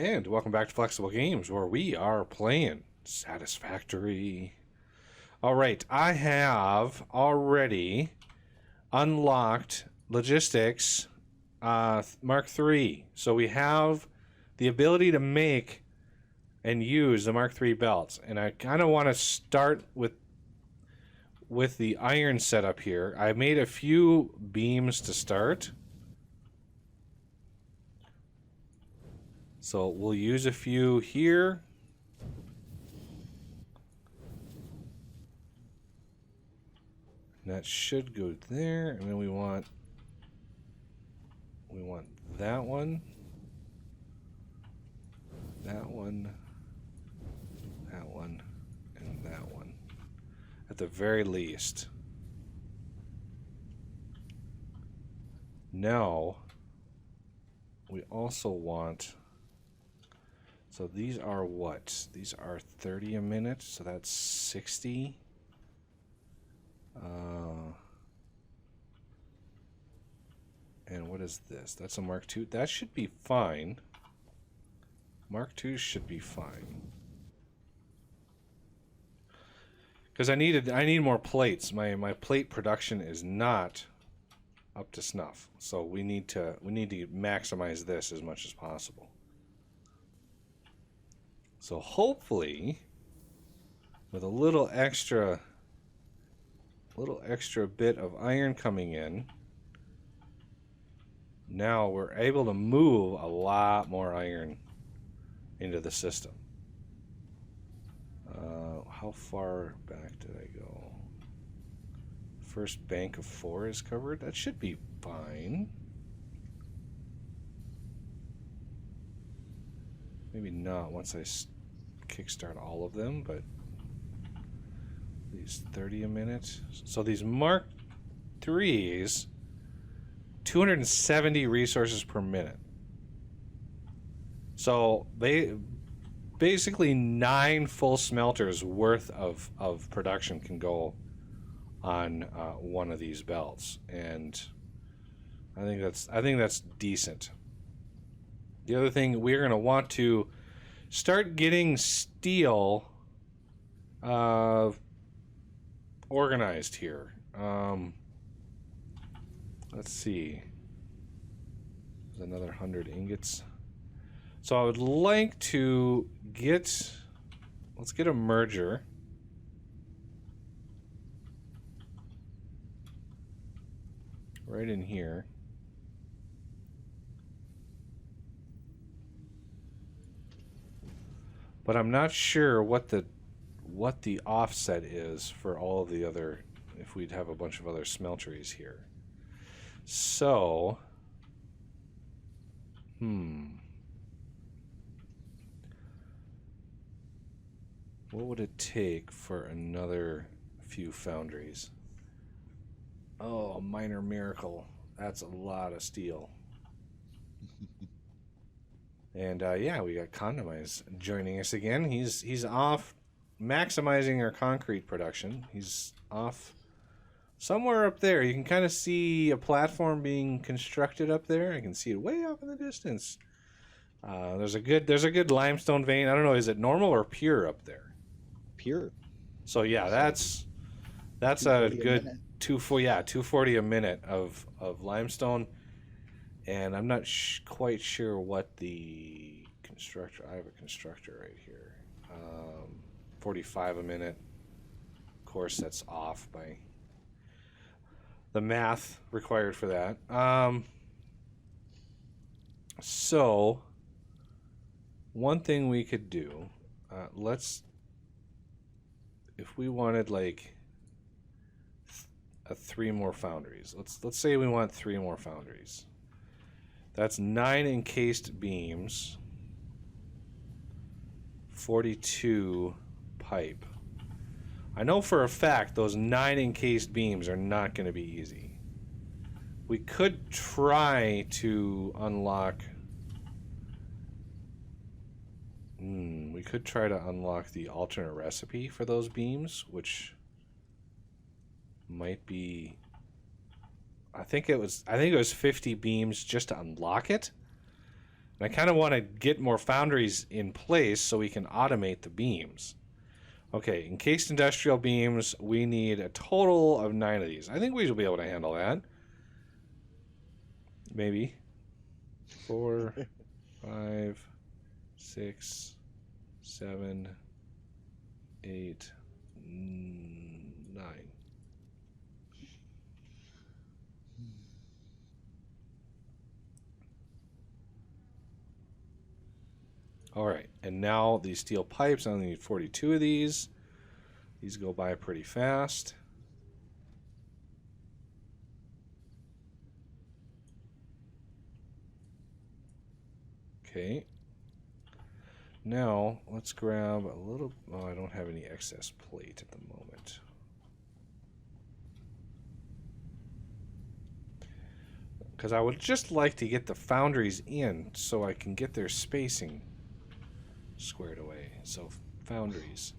And welcome back to Flexible Games, where we are playing Satisfactory. Alright, I have already unlocked Logistics Mark III. So we have the ability to make and use the Mark III belts. And I kind of want to start with the iron setup here. I made a few beams to start. So we'll use a few here. And that should go there, and then we want that one, that one, that one, and that one. At the very least. Now we also want. So these are what? These are 30 a minute, so that's 60. And what is this? That's a Mark II. That should be fine. Mark II should be fine. Because I need more plates. My plate production is not up to snuff. So we need to maximize this as much as possible. So hopefully, with a little extra bit of iron coming in, now we're able to move a lot more iron into the system. How far back did I go? First bank of 4 is covered. That should be fine. Maybe not once I kickstart all of them, but these 30 a minute. So these Mark IIIs, 270 resources per minute. So they basically 9 full smelters worth of production can go on one of these belts, and I think that's decent. The other thing, we're going to want to start getting steel organized here. Let's see. There's another 100 ingots. So I would like to let's get a merger. Right in here. But I'm not sure what the offset is for all of the other, if we'd have a bunch of other smelteries here. So, what would it take for another few foundries? Oh, a minor miracle. That's a lot of steel. And yeah, we got Kondomize joining us again. He's off maximizing our concrete production. He's off somewhere up there. You can kind of see a platform being constructed up there. I can see it way off in the distance. There's a good limestone vein. I don't know, is it normal or pure up there? Pure. So yeah, that's a good 240 a minute of limestone. And I'm not quite sure what the constructor. I have a constructor right here. 45 a minute. Of course, that's off by the math required for that. So, one thing we could do, if we wanted like 3 more foundries. Let's say we want 3 more foundries. That's 9 encased beams, 42 pipe. I know for a fact those 9 encased beams are not going to be easy. We could try to unlock. We could try to unlock the alternate recipe for those beams, which might be. I think it was 50 beams just to unlock it. And I kind of want to get more foundries in place so we can automate the beams. Okay, encased industrial beams, we need a total of 9 of these. I think we should be able to handle that. Maybe. 4, 5, 6, 7, 8, 9. All right, and now these steel pipes, I only need 42 of these. These go by pretty fast. Okay. Now, let's grab a little... Oh, I don't have any excess plate at the moment. Because I would just like to get the foundries in so I can get their spacing squared away. So, foundries.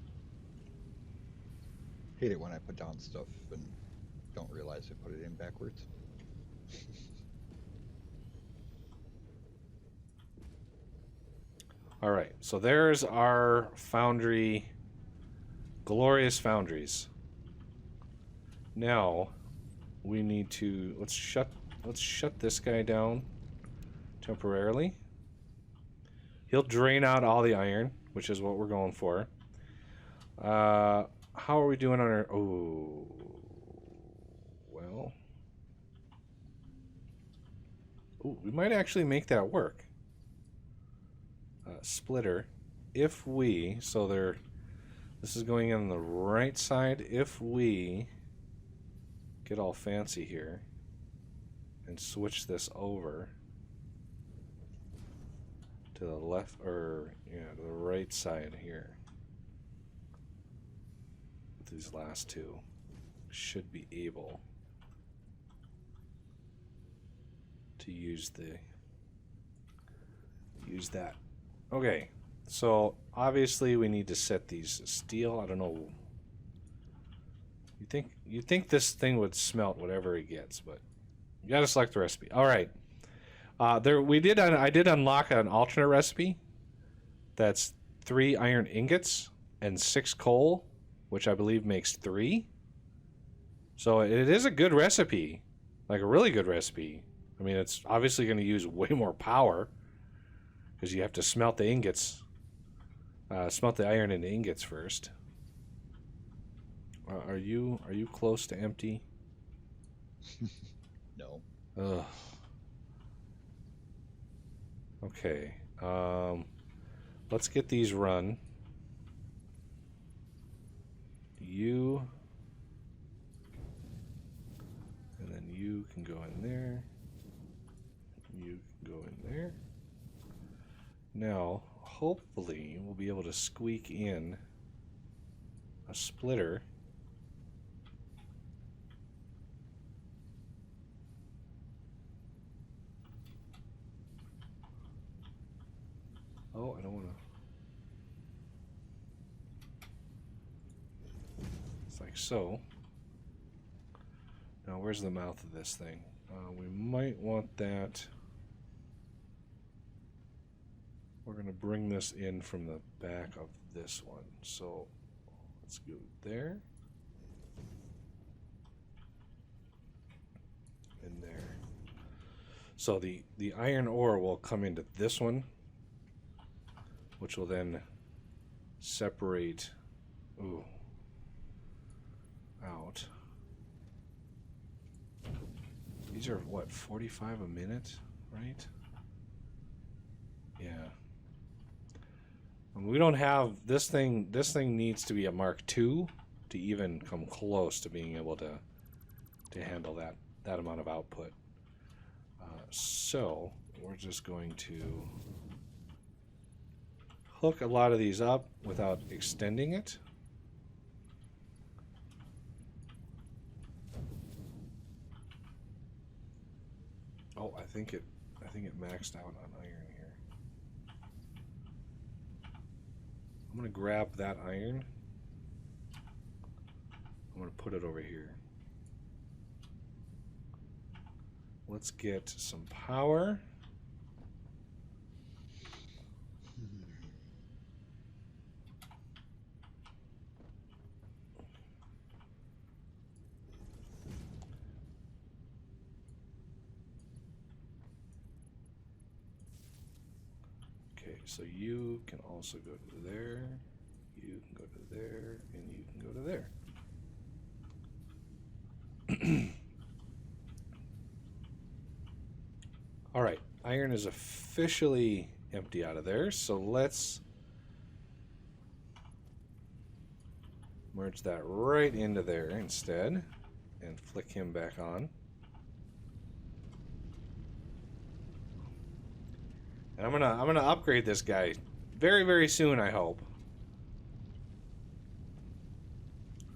Hate it when I put down stuff and don't realize I put it in backwards. All right, so there's our foundry, glorious foundries. Now, we need to let's shut this guy down temporarily. He'll drain out all the iron, which is what we're going for. How are we doing on our? Oh, well, ooh, we might actually make that work. Splitter, if we, so they're, this is going in on the right side, if we get all fancy here and switch this over to the left, or yeah, to the right side here, with these last two, should be able to use that. Okay, so obviously we need to set these steel. I don't know. You think this thing would smelt whatever it gets, but you got to select the recipe. All right. I did unlock an alternate recipe. That's 3 iron ingots and 6 coal, which I believe makes 3. So it is a good recipe, like a really good recipe. I mean, it's obviously going to use way more power, because you have to smelt the ingots, smelt the iron into ingots first. Are you close to empty? No. Ugh. Okay. Let's get these run. You, and then you can go in there. You can go in there. Now, hopefully, we'll be able to squeak in a splitter. Oh, I don't want to. It's like so. Now, where's the mouth of this thing? We might want that. We're going to bring this in from the back of this one. So let's go there. And there. So the iron ore will come into this one, which will then separate out. These are what, 45 a minute, right? Yeah. And we don't have this thing. This thing needs to be a Mark II to even come close to being able to handle that amount of output. So we're just going to hook a lot of these up without extending it. Oh, I think it maxed out on iron here. I'm going to grab that iron. I'm going to put it over here. Let's get some power. so you can also go to there, you can go to there, and you can go to there. All right, iron is officially empty out of there, so let's merge that right into there instead and flick him back on. And I'm gonna upgrade this guy very, very soon, I hope.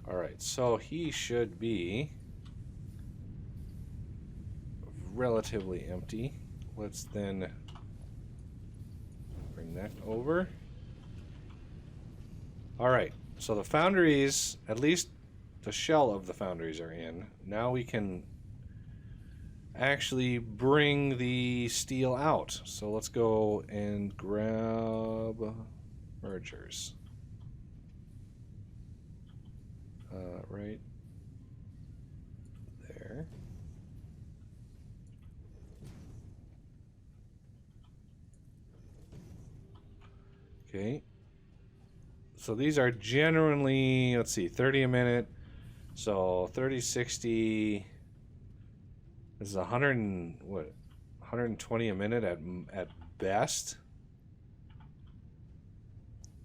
All right, so he should be relatively empty. Let's then bring that over. All right, so the foundries, at least the shell of the foundries are in. Now we can actually bring the steel out. So let's go and grab mergers. Right there. Okay. So these are generally, let's see, 30 a minute. So 30, 60. This is 100 and what? 120 a minute at best.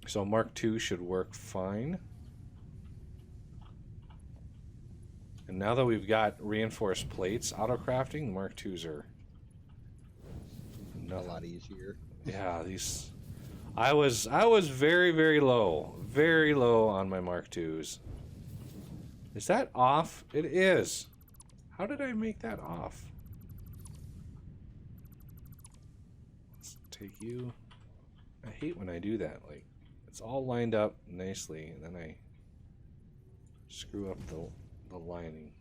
So Mark II should work fine. And now that we've got reinforced plates auto crafting, Mark IIs are a lot easier. Yeah, these. I was very, very low on my Mark IIs. Is that off? It is. How did I make that off? Let's take you. I hate when I do that. Like, it's all lined up nicely, and then I screw up the lining.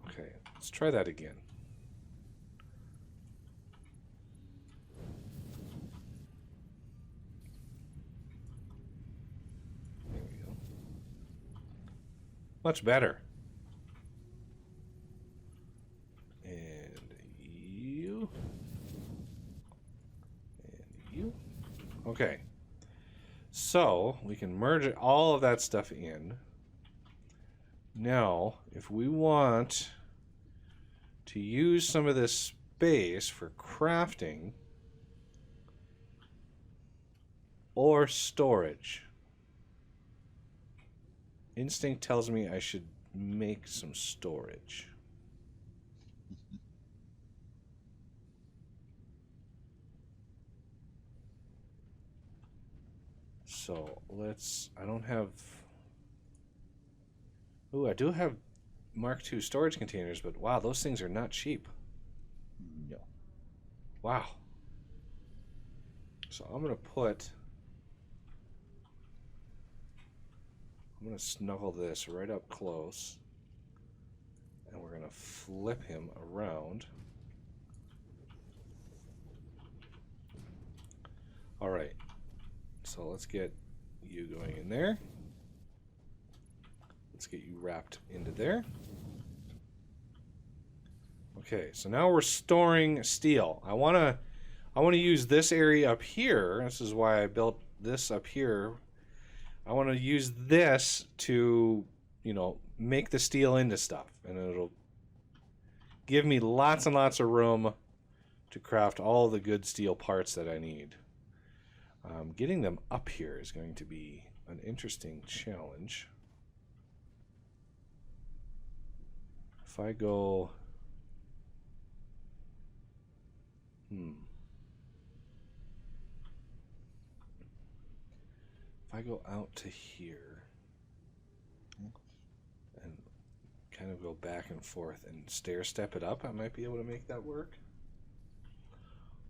Okay, let's try that again. There we go. Much better. And you. And you. Okay. So we can merge all of that stuff in. Now, if we want to use some of this space for crafting or storage, instinct tells me I should make some storage. So let's, I don't have, ooh, I do have Mark II storage containers, but wow, those things are not cheap. No. Wow. So I'm going to snuggle this right up close, and we're going to flip him around. All right. So let's get you going in there. Let's get you wrapped into there. Okay, so now we're storing steel. I want to use this area up here. This is why I built this up here. I want to use this to, you know, make the steel into stuff, and it'll give me lots and lots of room to craft all the good steel parts that I need. Getting them up here is going to be an interesting challenge. If I go... If I go out to here and kind of go back and forth and stair step it up, I might be able to make that work.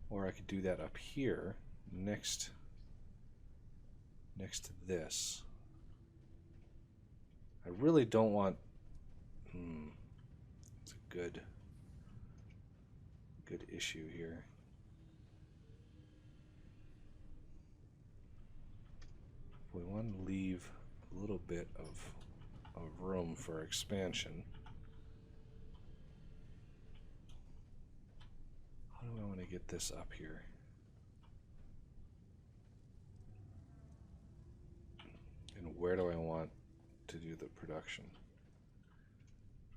Or I could do that up here next to this. I really don't want... It's a good issue here. We want to leave a little bit of room for expansion. How do I want to get this up here. And where do I want to do the production?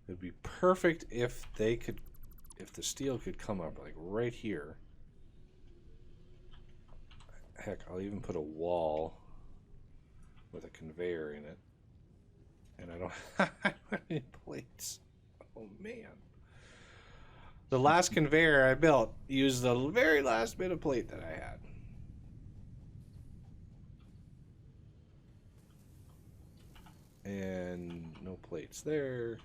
It'd be perfect if they could, if the steel could come up like right here. Heck, I'll even put a wall with a conveyor in it. And I don't have any plates. Oh man. The last conveyor I built used the very last bit of plate that I had. And no plates there.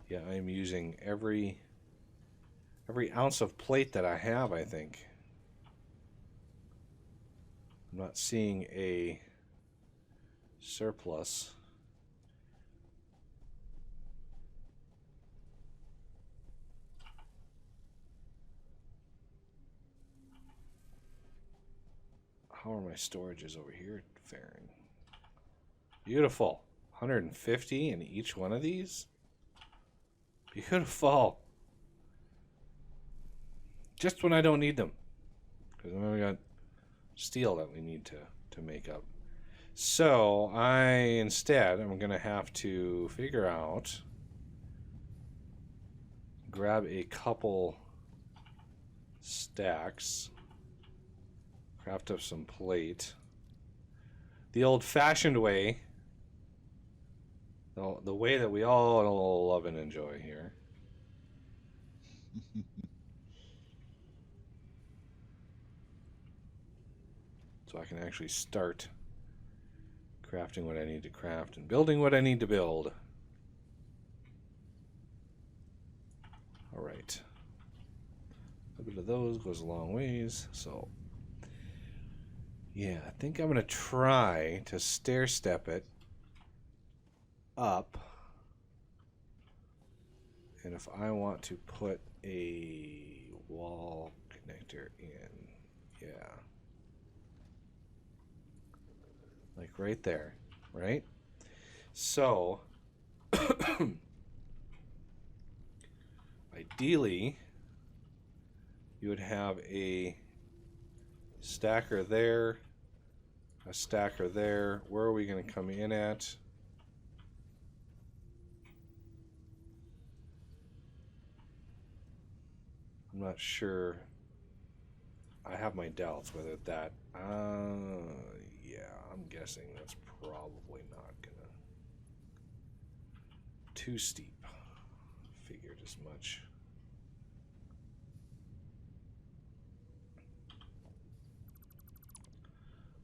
Yeah, I'm using every ounce of plate that I have, I think. I'm not seeing a surplus. How are my storages over here faring? Beautiful. 150 in each one of these? Beautiful. Just when I don't need them. Because then we got steel that we need to make up. So I'm going to have to figure out, grab a couple stacks, craft up some plate. The old-fashioned way, the way that we all love and enjoy here. So I can actually start crafting what I need to craft and building what I need to build. All right. A bit of those goes a long ways. So, yeah, I think I'm going to try to stair step it up. And if I want to put a wall connector in, yeah. Like right there, right? So, ideally, you would have a stacker there, a stacker there. Where are we going to come in at? I'm not sure. I have my doubts whether that... yeah, I'm guessing that's probably not gonna... Too steep. Figured as much.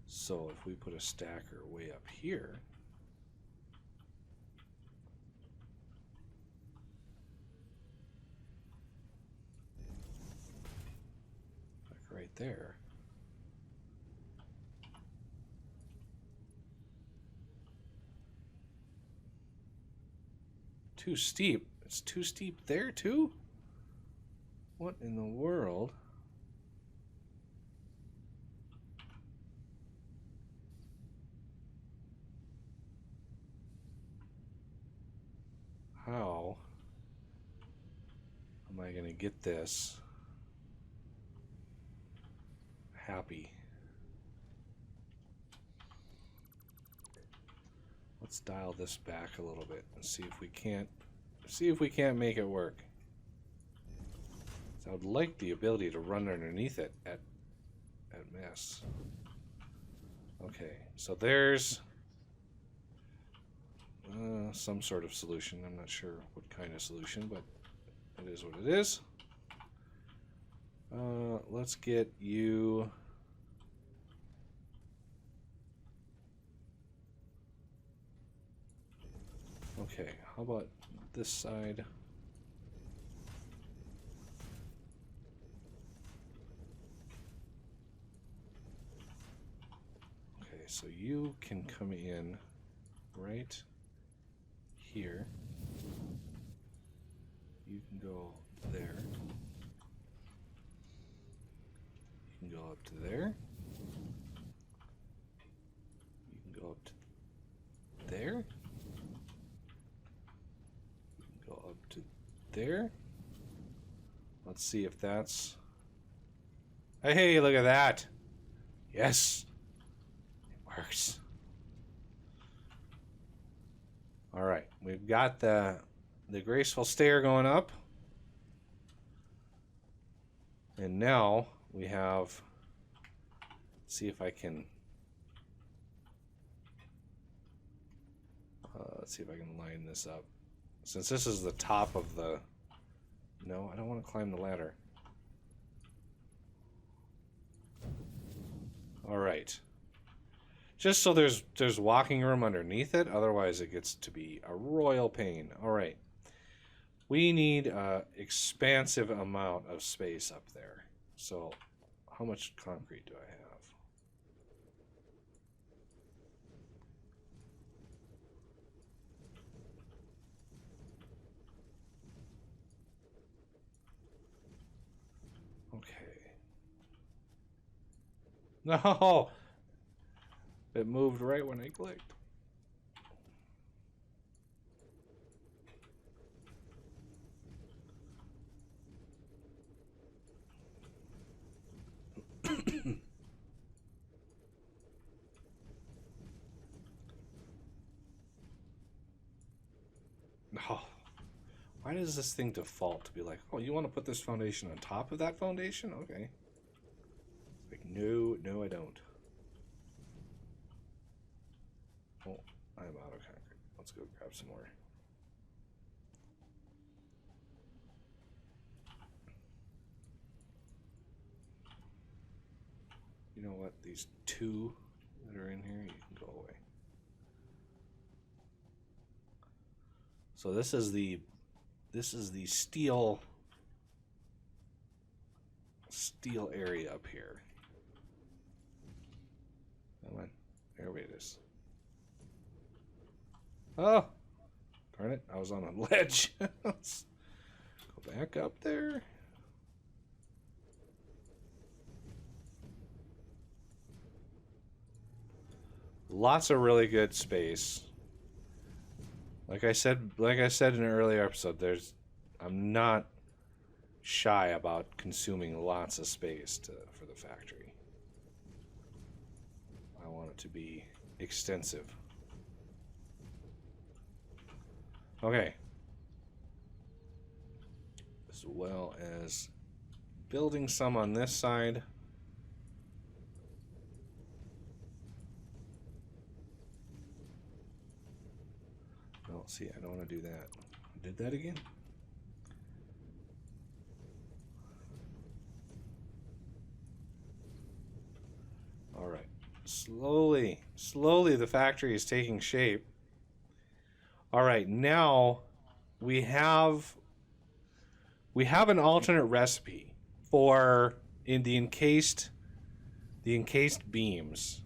So if we put a stacker way up here... like right there... Too steep. It's too steep there too? What in the world? How am I going to get this happy? Let's dial this back a little bit and see if we can't make it work. So I would like the ability to run underneath it at mess. Okay, so there's some sort of solution. I'm not sure what kind of solution, but it is what it is. Let's get you... Okay, how about this side? Okay, so you can come in right here. You can go there. You can go up to there. You can go up to there. go up to there. Let's see if that's... Hey, look at that! Yes! It works. Alright, we've got the graceful stair going up. And now we have... Let's see if I can... let's see if I can line this up. Since this is the top of the... No, I don't want to climb the ladder. Alright. Just so there's walking room underneath it, otherwise it gets to be a royal pain. Alright. We need an expansive amount of space up there. So, how much concrete do I have? Okay. No! It moved right when I clicked. No. Why does this thing default to be like, oh, you want to put this foundation on top of that foundation? Okay. Like, no, I don't. Oh, I'm out of concrete. Let's go grab some more. You know what? These two that are in here, you can go away. So this is the steel area up here. Come on. There it is. Oh! Darn it, I was on a ledge. Let's go back up there. Lots of really good space. Like I said in an earlier episode, I'm not shy about consuming lots of space for the factory. I want it to be extensive. Okay. As well as building some on this side. Oh, see, I don't want to do that. I did that again? All right. Slowly the factory is taking shape. All right, now we have an alternate recipe for the encased beams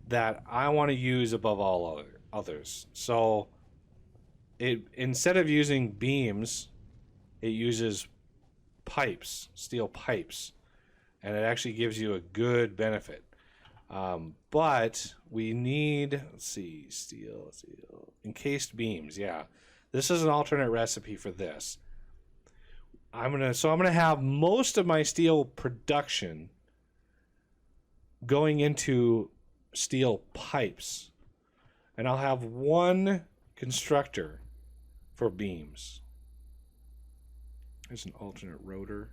that I want to use above all others. So instead of using beams, it uses pipes, steel pipes, and it actually gives you a good benefit. But we need, let's see, steel, encased beams. Yeah, this is an alternate recipe for this. I'm gonna have most of my steel production going into steel pipes, and I'll have one constructor for beams. There's an alternate rotor.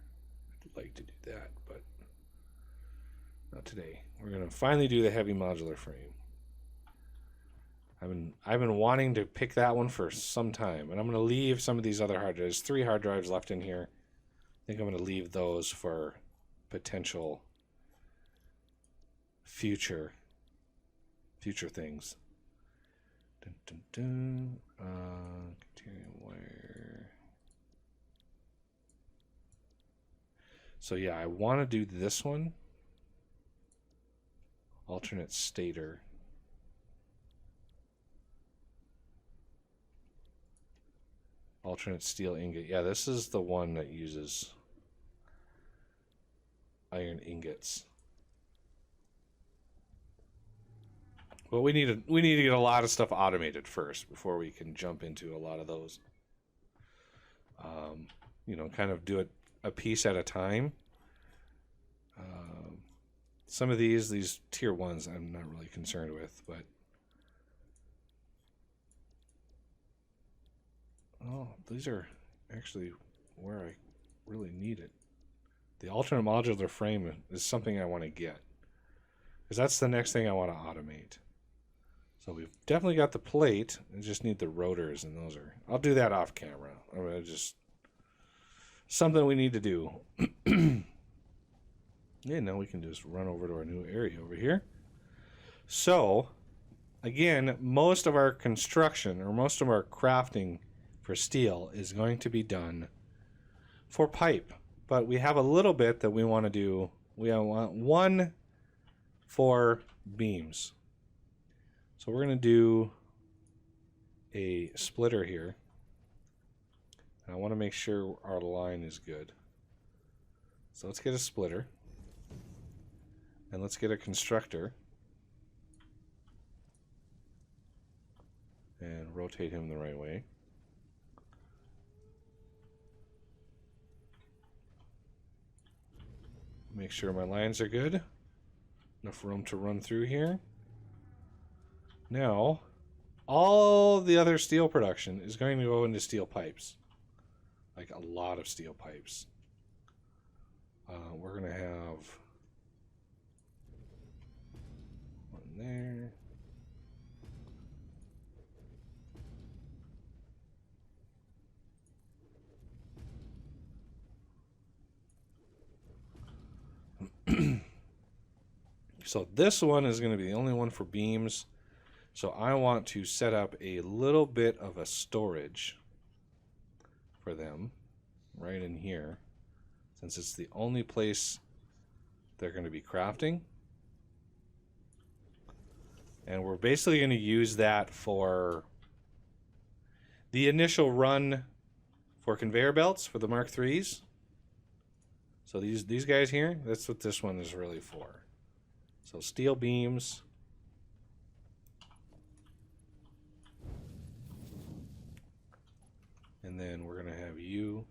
I'd like to do that, but not today. We're gonna finally do the heavy modular frame. I've been wanting to pick that one for some time, and I'm gonna leave some of these other hard drives. 3 hard drives left in here. I think I'm gonna leave those for potential future things. Dun, dun, dun. Continuum wire. So yeah, I want to do this one. Alternate stator. Alternate steel ingot. Yeah, this is the one that uses iron ingots. But we need to get a lot of stuff automated first before we can jump into a lot of those. you know, kind of do it a piece at a time. Some of these tier 1s I'm not really concerned with, but oh, these are actually where I really need it. The alternate modular frame is something I want to get, because that's the next thing I want to automate. So we've definitely got the plate. I just need the rotors, and those are... I'll do that off camera. I mean, just something we need to do. Yeah, now we can just run over to our new area over here. So, again, most of our construction, or most of our crafting for steel is going to be done for pipe. But we have a little bit that we want to do. We want one for beams. So we're going to do a splitter here. And I want to make sure our line is good. So let's get a splitter. And let's get a constructor. And rotate him the right way. Make sure my lines are good. Enough room to run through here. Now, all the other steel production is going to go into steel pipes. Like a lot of steel pipes. We're going to have one there. So this one is going to be the only one for beams. So I want to set up a little bit of a storage for them right in here, since it's the only place they're going to be crafting. And we're basically going to use that for the initial run for conveyor belts for the Mark IIIs. So these guys here, that's what this one is really for. So steel beams. And then we're going to have you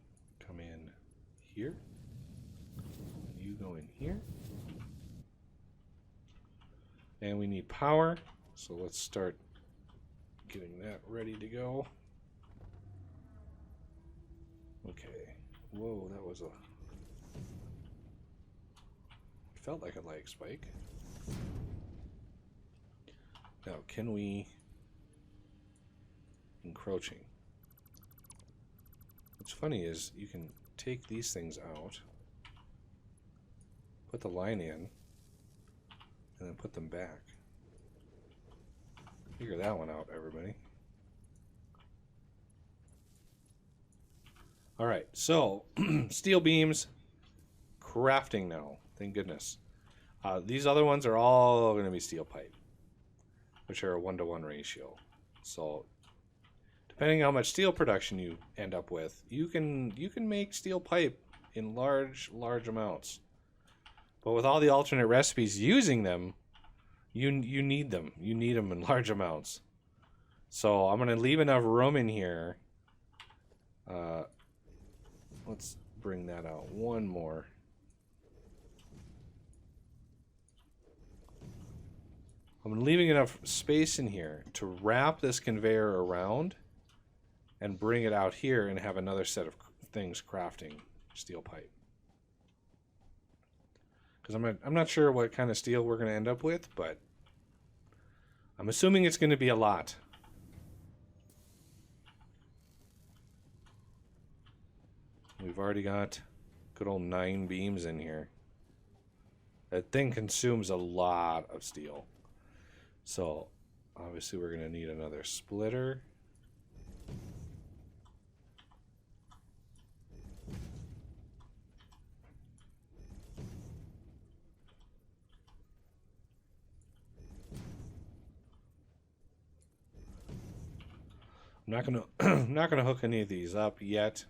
come in here. You go in here. And we need power. So let's start getting that ready to go. Okay. Whoa, that was a... felt like a lag spike. Now, can we... encroaching. What's funny is you can take these things out, put the line in, and then put them back. Figure that one out, everybody. Alright, so steel beams, crafting now. Thank goodness. These other ones are all going to be steel pipe, which are a 1-to-1 ratio. So depending on how much steel production you end up with, you can make steel pipe in large amounts. But with all the alternate recipes using them, you need them. You need them in large amounts. So I'm going to leave enough room in here. Let's bring that out one more. I'm leaving enough space in here to wrap this conveyor around and bring it out here and have another set of things crafting steel pipe. Because I'm not sure what kind of steel we're going to end up with, but I'm assuming it's going to be a lot. We've already got good old 9 beams in here. That thing consumes a lot of steel. So, obviously we're going to need another splitter. I'm not gonna hook any of these up yet.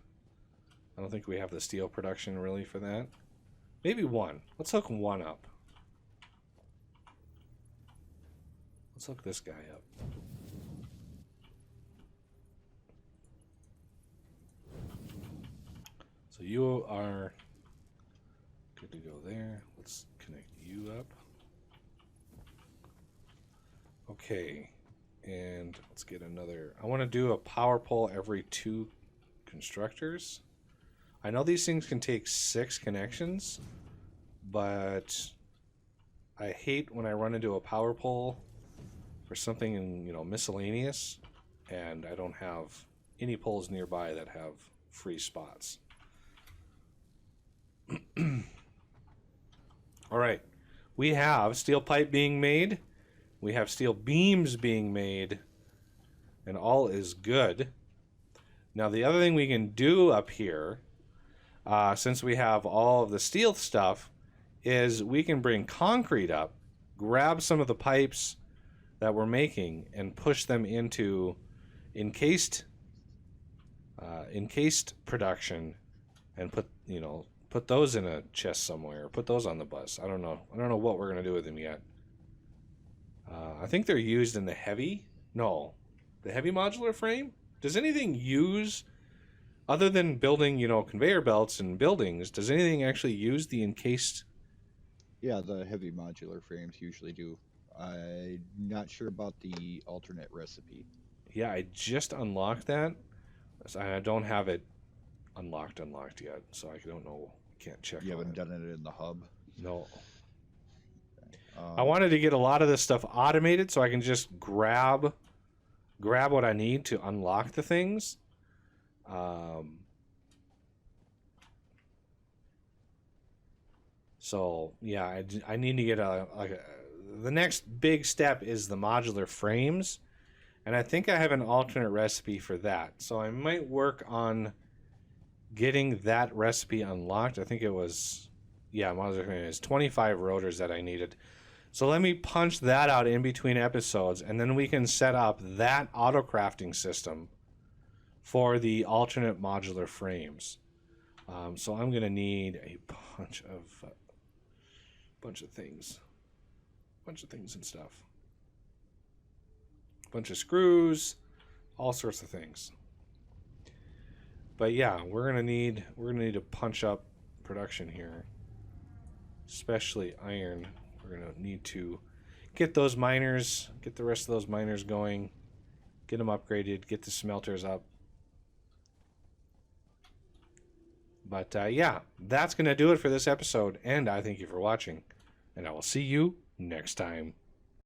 I don't think we have the steel production really for that. Maybe one. Let's hook one up. Let's hook this guy up. So you are good to go there. Let's connect you up. Okay, and let's get another. I want to do a power pole every 2 constructors. I know these things can take 6 connections, but I hate when I run into a power pole for something in, miscellaneous, and I don't have any poles nearby that have free spots. All right, we have steel pipe being made. We have steel beams being made, and all is good. Now, the other thing we can do up here, since we have all of the steel stuff, is we can bring concrete up, grab some of the pipes that we're making, and push them into encased production, and put those in a chest somewhere, put those on the bus. I don't know what we're gonna do with them yet. I think they're used in the heavy modular frame. Does anything use, other than building, conveyor belts and buildings, does anything actually use the encased? Yeah, the heavy modular frames usually do. I'm not sure about the alternate recipe. Yeah, I just unlocked that. I don't have it unlocked yet, so I don't know. Can't check. You haven't done it in the hub? No. I wanted to get a lot of this stuff automated so I can just grab what I need to unlock the things. So yeah, I need to get the next big step is the modular frames, and I think I have an alternate recipe for that. So I might work on getting that recipe unlocked. I think it was, modular frames, 25 rotors that I needed. So let me punch that out in between episodes, and then we can set up that auto crafting system for the alternate modular frames. So I'm gonna need a bunch of things and stuff, bunch of screws, all sorts of things. But yeah, we're gonna need to punch up production here, especially iron. We're going to need to get the rest of those miners going, get them upgraded, get the smelters up. But yeah, that's going to do it for this episode, and I thank you for watching, and I will see you next time.